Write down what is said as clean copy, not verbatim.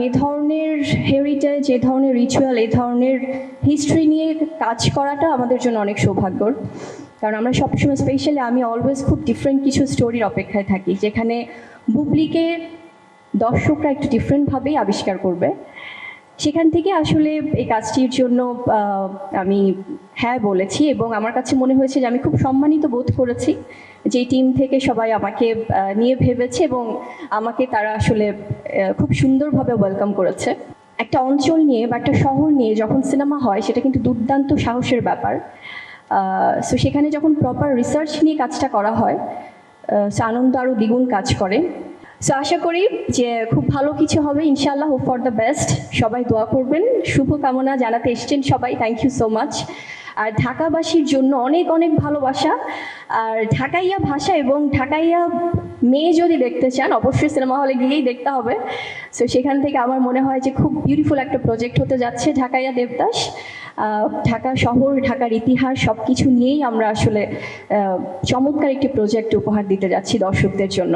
এই ধরনের হেরিটেজ, এই ধরনের রিচুয়াল, এই ধরনের হিস্ট্রি নিয়ে কাজ করাটা আমাদের জন্য অনেক সৌভাগ্যর। কারণ আমরা সবসময়, স্পেশালি আমি অলওয়েজ খুব ডিফারেন্ট কিছু স্টোরির অপেক্ষায় থাকি, যেখানে বুবলিকে দর্শকরা একটু ডিফারেন্টভাবেই আবিষ্কার করবে। সেখান থেকে আসলে এই কাজটির জন্য আমি হ্যাঁ বলেছি, এবং আমার কাছে মনে হয়েছে যে আমি খুব সম্মানিত বোধ করেছি যে টিম থেকে সবাই আমাকে নিয়ে ভেবেছে এবং আমাকে তারা আসলে খুব সুন্দরভাবে ওয়েলকাম করেছে। একটা অঞ্চল নিয়ে বা একটা শহর নিয়ে যখন সিনেমা হয়, সেটা কিন্তু দুর্দান্ত সাহসের ব্যাপার। সো সেখানে যখন প্রপার রিসার্চ নিয়ে কাজটা করা হয়, সো আনন্দ আরও দ্বিগুণ কাজ করে। সো আশা করি যে খুব ভালো কিছু হবে ইনশাআল্লাহ। Hope for the best. সবাই দোয়া করবেন, শুভকামনা জানাতে এসছেন সবাই, থ্যাংক ইউ সো মাচ। আর ঢাকাবাসীর জন্য অনেক অনেক ভালোবাসা। আর ঢাকাইয়া ভাষা এবং ঢাকাইয়া মেয়ে যদি দেখতে চান, অবশ্যই সিনেমা হলে গিয়েই দেখতে হবে। সো সেখান থেকে আমার মনে হয় যে খুব বিউটিফুল একটা প্রজেক্ট হতে যাচ্ছে ঢাকাইয়া দেবদাস। ঢাকা শহর, ঢাকার ইতিহাস সব কিছু নিয়েই আমরা আসলে চমৎকার একটি প্রজেক্ট উপহার দিতে যাচ্ছি দর্শকদের জন্য।